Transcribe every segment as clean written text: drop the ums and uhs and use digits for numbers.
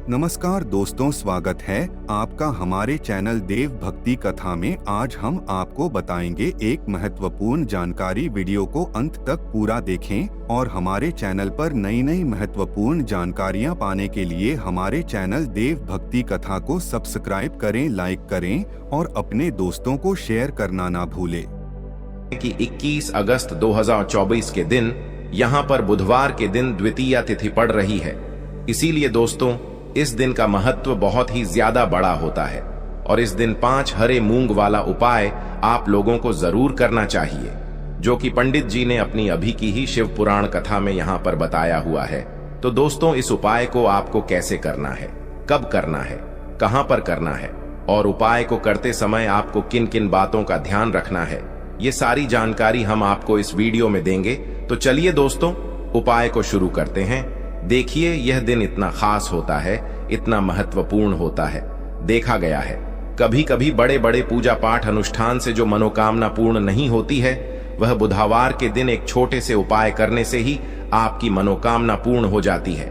नमस्कार दोस्तों, स्वागत है आपका हमारे चैनल देव भक्ति कथा में। आज हम आपको बताएंगे एक महत्वपूर्ण जानकारी। वीडियो को अंत तक पूरा देखें और हमारे चैनल पर नई नई महत्वपूर्ण जानकारियां पाने के लिए हमारे चैनल देव भक्ति कथा को सब्सक्राइब करें, लाइक करें और अपने दोस्तों को शेयर करना ना भूलें। कि 21 अगस्त 2024 के दिन यहाँ पर बुधवार के दिन द्वितीया तिथि पड़ रही है। इसीलिए दोस्तों, इस दिन का महत्व बहुत ही ज्यादा बड़ा होता है और इस दिन 5 हरे मूंग वाला उपाय आप लोगों को जरूर करना चाहिए, जो कि पंडित जी ने अपनी अभी की ही शिव पुराण कथा में यहाँ पर बताया हुआ है। तो दोस्तों, इस उपाय को आपको कैसे करना है, कब करना है, कहां पर करना है और उपाय को करते समय आपको किन किन बातों का ध्यान रखना है, ये सारी जानकारी हम आपको इस वीडियो में देंगे। तो चलिए दोस्तों, उपाय को शुरू करते हैं। देखिए, यह दिन इतना खास होता है, इतना महत्वपूर्ण होता है। देखा गया है कभी कभी बड़े बड़े पूजा पाठ अनुष्ठान से जो मनोकामना पूर्ण नहीं होती है, वह बुधवार के दिन एक छोटे से उपाय करने से ही आपकी मनोकामना पूर्ण हो जाती है।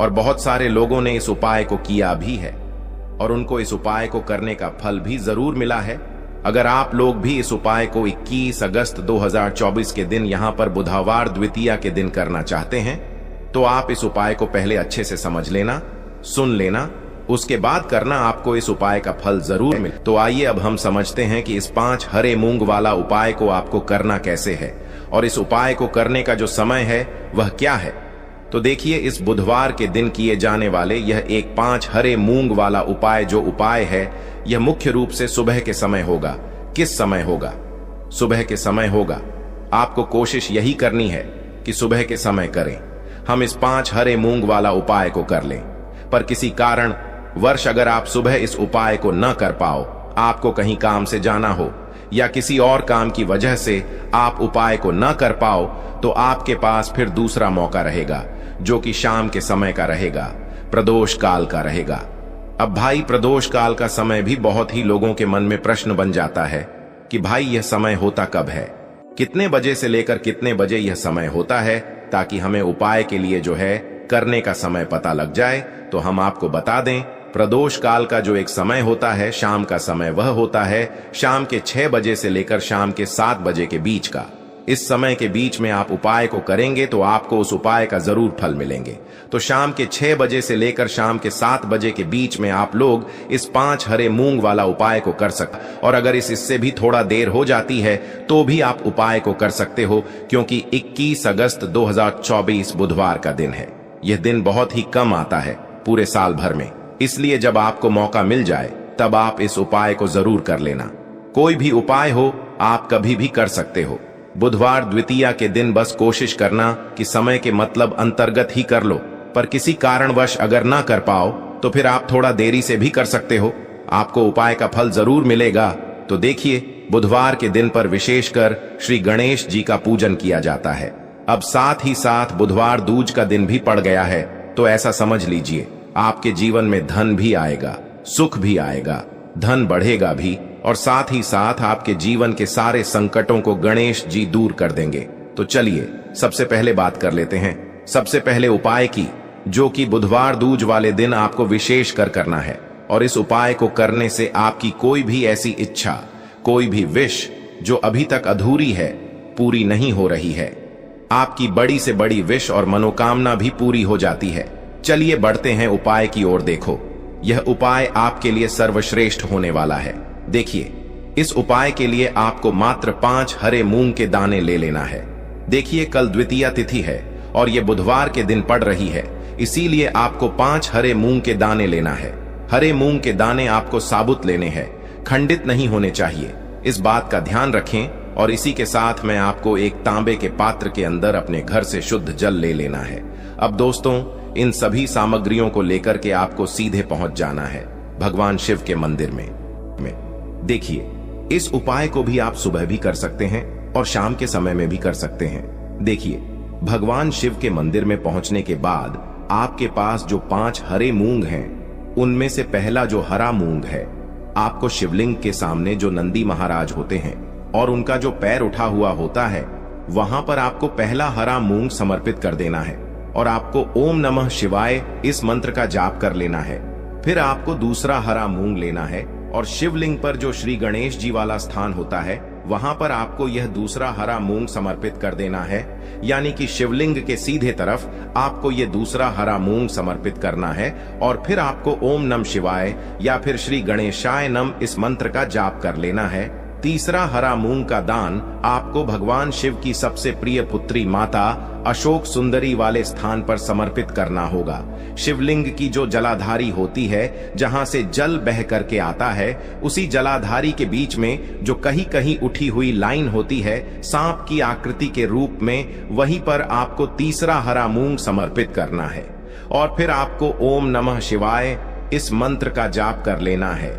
और बहुत सारे लोगों ने इस उपाय को किया भी है और उनको इस उपाय को करने का फल भी जरूर मिला है। अगर आप लोग भी इस उपाय को 21 अगस्त 2024 के दिन यहाँ पर बुधवार द्वितीया के दिन करना चाहते हैं, तो आप इस उपाय को पहले अच्छे से समझ लेना, सुन लेना, उसके बाद करना, आपको इस उपाय का फल जरूर मिले। तो आइए अब हम समझते हैं कि इस 5 हरे मूंग वाला उपाय को आपको करना कैसे है और इस उपाय को करने का जो समय है वह क्या है। तो देखिए, इस बुधवार के दिन किए जाने वाले यह एक 5 हरे मूंग वाला उपाय जो उपाय है, यह मुख्य रूप से सुबह के समय होगा। किस समय होगा? सुबह के समय होगा। आपको कोशिश यही करनी है कि सुबह के समय करें। हम इस 5 हरे मूंग वाला उपाय को कर लें, पर किसी कारण वर्ष अगर आप सुबह इस उपाय को न कर पाओ, आपको कहीं काम से जाना हो या किसी और काम की वजह से आप उपाय को न कर पाओ, तो आपके पास फिर दूसरा मौका रहेगा, जो कि शाम के समय का रहेगा, प्रदोष काल का रहेगा। अब भाई, प्रदोष काल का समय भी बहुत ही लोगों के मन में प्रश्न बन जाता है कि भाई यह समय होता कब है, कितने बजे से लेकर कितने बजे यह समय होता है, ताकि हमें उपाय के लिए जो है करने का समय पता लग जाए। तो हम आपको बता दें, प्रदोष काल का जो एक समय होता है, शाम का समय, वह होता है शाम के 6 बजे से लेकर शाम के 7 बजे के बीच का। इस समय के बीच में आप उपाय को करेंगे तो आपको उस उपाय का जरूर फल मिलेंगे। तो शाम के 6 बजे से लेकर शाम के 7 बजे के बीच में आप लोग इस 5 हरे मूंग वाला उपाय को कर सकते। और अगर इससे भी थोड़ा देर हो जाती है तो भी आप उपाय को कर सकते हो, क्योंकि 21 अगस्त 2024 बुधवार का दिन है। यह दिन बहुत ही कम आता है पूरे साल भर में, इसलिए जब आपको मौका मिल जाए तब आप इस उपाय को जरूर कर लेना। कोई भी उपाय हो, आप कभी भी कर सकते हो। बुधवार द्वितीया के दिन बस कोशिश करना कि समय के मतलब अंतर्गत ही कर लो, पर किसी कारणवश अगर ना कर पाओ तो फिर आप थोड़ा देरी से भी कर सकते हो, आपको उपाय का फल जरूर मिलेगा। तो देखिए, बुधवार के दिन पर विशेषकर श्री गणेश जी का पूजन किया जाता है। अब साथ ही साथ बुधवार दूज का दिन भी पड़ गया है, तो ऐसा समझ लीजिए आपके जीवन में धन भी आएगा, सुख भी आएगा, धन बढ़ेगा भी, और साथ ही साथ आपके जीवन के सारे संकटों को गणेश जी दूर कर देंगे। तो चलिए सबसे पहले बात कर लेते हैं, सबसे पहले उपाय की, जो कि बुधवार दूज वाले दिन आपको विशेष कर करना है। और इस उपाय को करने से आपकी कोई भी ऐसी इच्छा, कोई भी विश जो अभी तक अधूरी है, पूरी नहीं हो रही है। आपकी बड़ी से बड़ी विश और मनोकामना भी पूरी हो जाती है। चलिए बढ़ते हैं उपाय की ओर। देखो, यह उपाय आपके लिए सर्वश्रेष्ठ होने वाला है। देखिए, इस उपाय के लिए आपको मात्र 5 हरे मूंग के दाने ले लेना है। देखिए, कल द्वितीया तिथि है और यह बुधवार के दिन पड़ रही है, इसीलिए आपको 5 हरे मूंग के दाने लेना है। हरे मूंग के दाने आपको साबुत लेने हैं, खंडित नहीं होने चाहिए, इस बात का ध्यान रखें। और इसी के साथ में आपको एक तांबे के पात्र के अंदर अपने घर से शुद्ध जल ले लेना है। अब दोस्तों, इन सभी सामग्रियों को लेकर के आपको सीधे पहुंच जाना है भगवान शिव के मंदिर में। देखिए, इस उपाय को भी आप सुबह भी कर सकते हैं और शाम के समय में भी कर सकते हैं। देखिए, भगवान शिव के मंदिर में पहुंचने के बाद आपके पास जो 5 हरे मूंग हैं, उनमें से पहला जो हरा मूंग है, आपको शिवलिंग के सामने जो नंदी महाराज होते हैं और उनका जो पैर उठा हुआ होता है, वहां पर आपको पहला हरा मूंग समर्पित कर देना है। और आपको ओम नमः शिवाय इस मंत्र का जाप कर लेना है। फिर आपको दूसरा हरा मूंग लेना है और शिवलिंग पर जो श्री गणेश जी वाला स्थान होता है वहां पर आपको यह दूसरा हरा मूंग समर्पित कर देना है। यानी कि शिवलिंग के सीधे तरफ आपको यह दूसरा हरा मूंग समर्पित करना है और फिर आपको ओम नमः शिवाय या फिर श्री गणेशाय नमः इस मंत्र का जाप कर लेना है। तीसरा हरा मूंग का दान आपको भगवान शिव की सबसे प्रिय पुत्री माता अशोक सुंदरी वाले स्थान पर समर्पित करना होगा। शिवलिंग की जो जलाधारी होती है, जहां से जल बह करके आता है, उसी जलाधारी के बीच में जो कहीं कहीं उठी हुई लाइन होती है सांप की आकृति के रूप में, वहीं पर आपको तीसरा हरा मूंग समर्पित करना है और फिर आपको ओम नमः शिवाय इस मंत्र का जाप कर लेना है।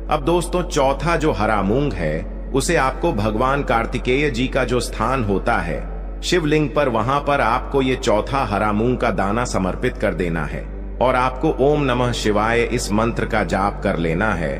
अब दोस्तों, चौथा जो हरा मूंग है उसे आपको भगवान कार्तिकेय जी का जो स्थान होता है शिवलिंग पर, वहां पर आपको ये चौथा हरा मूंग का दाना समर्पित कर देना है और आपको ओम नमः शिवाय इस मंत्र का जाप कर लेना है।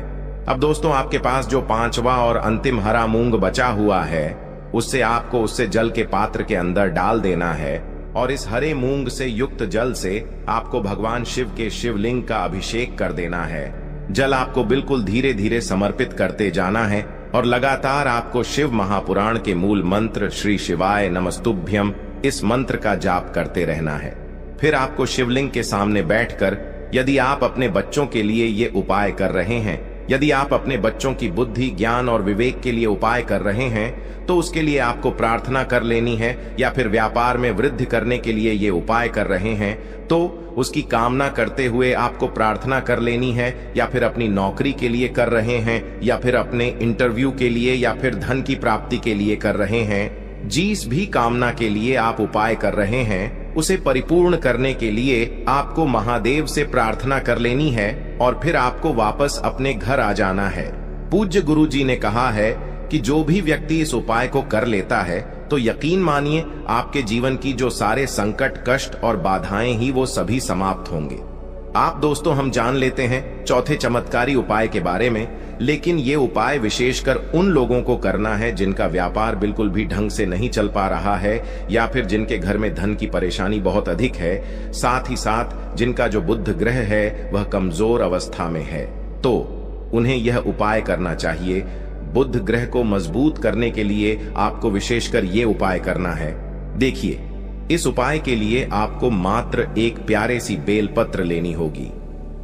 अब दोस्तों, आपके पास जो पांचवा और अंतिम हरा मूंग बचा हुआ है उससे आपको उससे जल के पात्र के अंदर डाल देना है और इस हरे मूंग से युक्त जल से आपको भगवान शिव के शिवलिंग का अभिषेक कर देना है। जल आपको बिल्कुल धीरे धीरे समर्पित करते जाना है और लगातार आपको शिव महापुराण के मूल मंत्र श्री शिवाय नमस्तुभ्यम इस मंत्र का जाप करते रहना है। फिर आपको शिवलिंग के सामने बैठकर, यदि आप अपने बच्चों के लिए ये उपाय कर रहे हैं, यदि आप अपने बच्चों की बुद्धि, ज्ञान और विवेक के लिए उपाय कर रहे हैं, तो उसके लिए आपको प्रार्थना कर लेनी है, या फिर व्यापार में वृद्धि करने के लिए ये उपाय कर रहे हैं तो उसकी कामना करते हुए आपको प्रार्थना कर लेनी है, या फिर अपनी नौकरी के लिए कर रहे हैं, या फिर अपने इंटरव्यू के लिए, या फिर धन की प्राप्ति के लिए कर रहे हैं। जिस भी कामना के लिए आप उपाय कर रहे हैं उसे परिपूर्ण करने के लिए आपको महादेव से प्रार्थना कर लेनी है और फिर आपको वापस अपने घर आ जाना है। पूज्य गुरु जी ने कहा है कि जो भी व्यक्ति इस उपाय को कर लेता है तो यकीन मानिए आपके जीवन की जो सारे संकट, कष्ट और बाधाएं ही वो सभी समाप्त होंगे। आप दोस्तों, हम जान लेते हैं चौथे चमत्कारी उपाय के बारे में, लेकिन ये उपाय विशेषकर उन लोगों को करना है जिनका व्यापार बिल्कुल भी ढंग से नहीं चल पा रहा है, या फिर जिनके घर में धन की परेशानी बहुत अधिक है, साथ ही साथ जिनका जो बुध ग्रह है वह कमजोर अवस्था में है, तो उन्हें यह उपाय करना चाहिए। बुध ग्रह को मजबूत करने के लिए आपको विशेषकर ये उपाय करना है। देखिए, इस उपाय के लिए आपको मात्र एक प्यारे सी बेलपत्र लेनी होगी।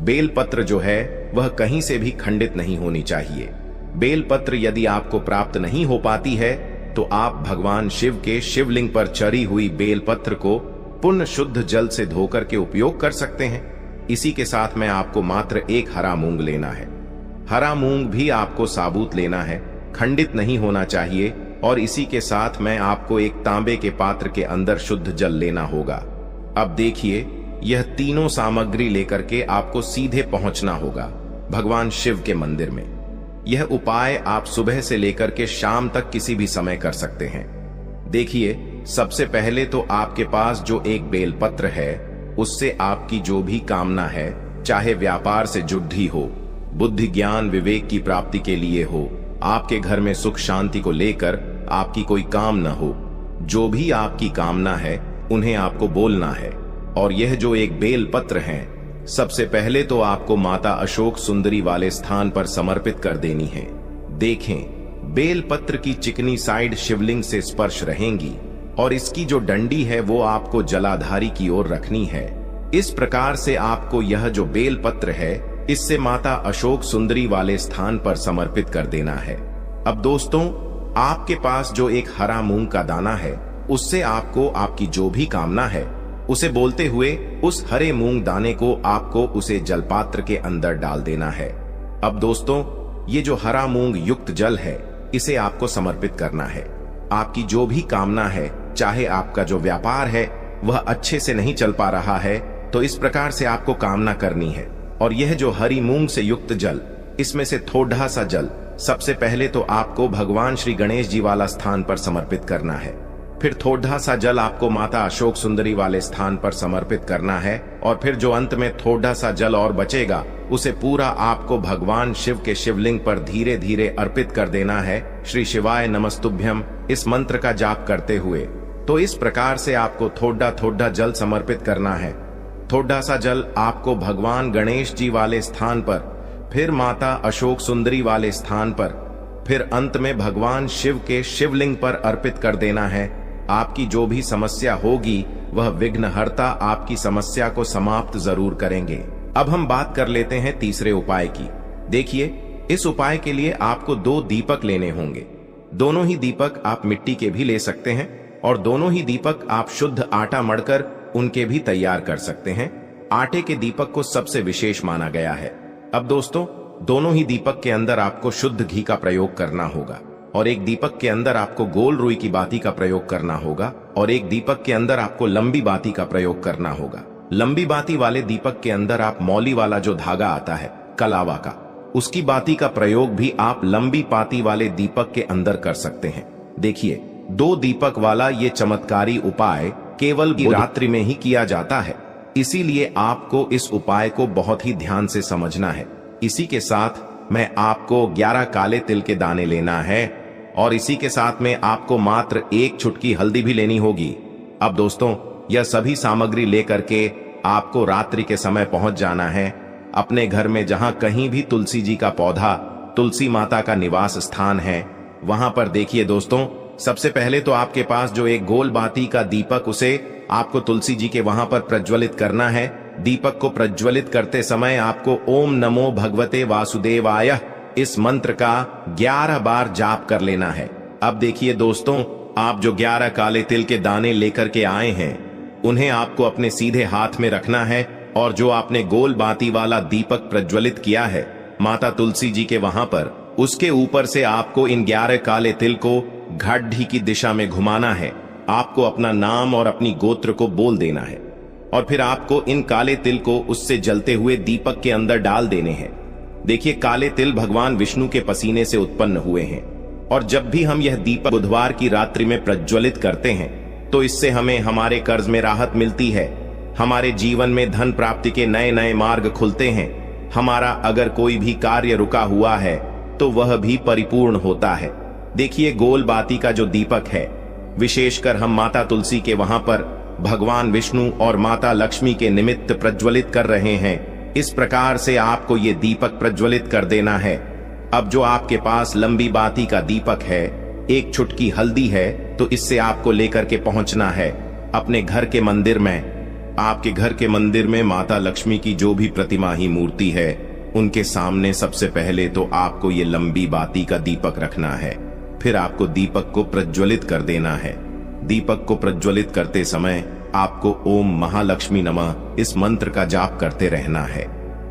बेलपत्र जो है वह कहीं से भी खंडित नहीं होनी चाहिए। बेलपत्र यदि आपको प्राप्त नहीं हो पाती है तो आप भगवान शिव के शिवलिंग पर चढ़ी हुई बेलपत्र को पुण्य शुद्ध जल से धोकर के उपयोग कर सकते हैं। इसी के साथ में आपको मात्र एक हरा मूंग लेना है। हरा मूंग भी आपको साबुत लेना है, खंडित नहीं होना चाहिए, और इसी के साथ में आपको एक तांबे के पात्र के अंदर शुद्ध जल लेना होगा। अब देखिए, यह तीनों सामग्री लेकर के आपको सीधे पहुंचना होगा भगवान शिव के मंदिर में। यह उपाय आप सुबह से लेकर के शाम तक किसी भी समय कर सकते हैं। देखिए, सबसे पहले तो आपके पास जो एक बेलपत्र है उससे आपकी जो भी कामना है, चाहे व्यापार से जुड़ी हो, बुद्धि ज्ञान विवेक की प्राप्ति के लिए हो, आपके घर में सुख शांति को लेकर आपकी कोई काम न हो, जो भी आपकी कामना है उन्हें आपको बोलना है। और यह जो एक बेल पत्र है, सबसे पहले तो आपको माता अशोक सुंदरी वाले स्थान पर समर्पित कर देनी है। देखें, बेल पत्र की चिकनी साइड शिवलिंग से स्पर्श रहेंगी और इसकी जो डंडी है वो आपको जलाधारी की ओर रखनी है। इस प्रकार से आपको यह जो बेल पत्र है इससे माता अशोक सुंदरी वाले स्थान पर समर्पित कर देना है। अब दोस्तों, आपके पास जो एक हरा मूंग का दाना है उससे आपको आपकी जो भी कामना है उसे बोलते हुए उस हरे मूंग दाने को आपको उसे जलपात्र के अंदर डाल देना है। अब दोस्तों, ये जो हरा मूंग युक्त जल है इसे आपको समर्पित करना है। आपकी जो भी कामना है, चाहे आपका जो व्यापार है वह अच्छे से नहीं चल पा रहा है, तो इस प्रकार से आपको कामना करनी है। और यह जो हरी मूंग से युक्त जल, इसमें से थोड़ा सा जल सबसे पहले तो आपको भगवान श्री गणेश जी वाला स्थान पर समर्पित करना है। फिर थोड़ा सा जल आपको माता अशोक सुंदरी वाले स्थान पर समर्पित करना है, और फिर जो अंत में थोड़ा सा जल और बचेगा उसे पूरा आपको भगवान शिव के शिवलिंग पर धीरे धीरे अर्पित कर देना है। श्री शिवाय नमस्तुभ्यम इस मंत्र का जाप करते हुए तो इस प्रकार से आपको थोड़ा थोड़ा जल समर्पित करना है। थोड़ा सा जल आपको भगवान गणेश जी वाले स्थान पर, फिर माता अशोक सुंदरी वाले स्थान पर, फिर अंत में भगवान शिव के शिवलिंग पर अर्पित कर देना है। आपकी जो भी समस्या होगी वह विघ्नहर्ता आपकी समस्या को समाप्त जरूर करेंगे। अब हम बात कर लेते हैं तीसरे उपाय की। देखिए, इस उपाय के लिए आपको 2 दीपक लेने होंगे। दोनों ही दीपक आप मिट्टी के भी ले सकते हैं और दोनों ही दीपक आप शुद्ध आटा मढ़कर उनके भी तैयार कर सकते हैं। आटे के दीपक को सबसे विशेष माना गया है। अब दोस्तों, दोनों ही दीपक के अंदर आपको शुद्ध घी का प्रयोग करना होगा और एक दीपक के अंदर आपको गोल रुई की बाती का प्रयोग करना होगा और एक दीपक के अंदर आपको लंबी बाती का प्रयोग करना होगा। लंबी बाती वाले दीपक के अंदर आप मौली वाला जो धागा आता है कलावा का, उसकी बाती का प्रयोग भी आप लंबी बाती वाले दीपक के अंदर कर सकते हैं। देखिए, 2 दीपक वाला ये चमत्कारी उपाय केवल रात्रि में ही किया जाता है, इसीलिए आपको इस उपाय को बहुत ही ध्यान से समझना है। इसी के साथ मैं आपको 11 काले तिल के दाने लेना है और इसी के साथ में आपको मात्र 1 चुटकी हल्दी भी लेनी होगी। अब दोस्तों, यह सभी सामग्री लेकर के आपको रात्रि के समय पहुंच जाना है अपने घर में, जहां कहीं भी तुलसी जी का पौधा, तुलसी माता का निवास स्थान है, वहां पर देखिए दोस्तों, सबसे पहले तो आपके पास जो एक गोल बाती का दीपक, उसे आपको तुलसी जी के वहां पर प्रज्वलित करना है। दीपक को प्रज्वलित करते समय आपको ओम नमो भगवते वासुदेवाय इस मंत्र का 11 बार जाप कर लेना है। अब देखिए दोस्तों, आप जो 11 काले तिल के दाने लेकर के आए हैं, उन्हें आपको अपने सीधे हाथ में रखना है और जो आपने गोल बाती वाला दीपक प्रज्वलित किया है माता तुलसी जी के वहां पर, उसके ऊपर से आपको इन 11 काले तिल को घाटी की दिशा में घुमाना है। आपको अपना नाम और अपनी गोत्र को बोल देना है और फिर आपको इन काले तिल को उससे जलते हुए दीपक के अंदर डाल देने हैं। देखिए, काले तिल भगवान विष्णु के पसीने से उत्पन्न हुए हैं और जब भी हम यह दीपक बुधवार की रात्रि में प्रज्वलित करते हैं तो इससे हमें हमारे कर्ज में राहत मिलती है, हमारे जीवन में धन प्राप्ति के नए नए मार्ग खुलते हैं, हमारा अगर कोई भी कार्य रुका हुआ है तो वह भी परिपूर्ण होता है। देखिए, गोल बाती का जो दीपक है, विशेषकर हम माता तुलसी के वहां पर भगवान विष्णु और माता लक्ष्मी के निमित्त प्रज्वलित कर रहे हैं। इस प्रकार से आपको ये दीपक प्रज्वलित कर देना है। अब जो आपके पास लंबी बाती का दीपक है, 1 चुटकी हल्दी है, तो इससे आपको लेकर के पहुंचना है अपने घर के मंदिर में। आपके घर के मंदिर में माता लक्ष्मी की जो भी प्रतिमा ही मूर्ति है, उनके सामने सबसे पहले तो आपको ये लंबी बाती का दीपक रखना है। फिर आपको दीपक को प्रज्वलित कर देना है। दीपक को प्रज्वलित करते समय आपको ओम महालक्ष्मी नमः इस मंत्र का जाप करते रहना है।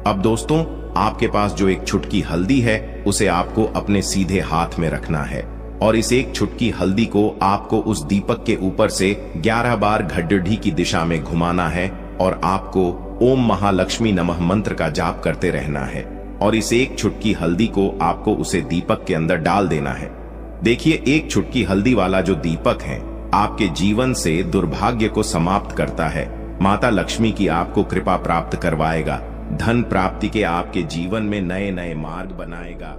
अब दोस्तों, आपके पास जो 1 चुटकी हल्दी है, उसे आपको अपने सीधे हाथ में रखना है और इस 1 चुटकी हल्दी को आपको उस दीपक के ऊपर से 11 बार घड्डी की दिशा में घुमाना है और आपको ओम महालक्ष्मी नमः मंत्र का जाप करते रहना है और इस 1 चुटकी हल्दी को आपको उसे दीपक के अंदर डाल देना है। देखिए, 1 चुटकी हल्दी वाला जो दीपक है आपके जीवन से दुर्भाग्य को समाप्त करता है। माता लक्ष्मी की आपको कृपा प्राप्त करवाएगा, धन प्राप्ति के आपके जीवन में नए नए मार्ग बनाएगा।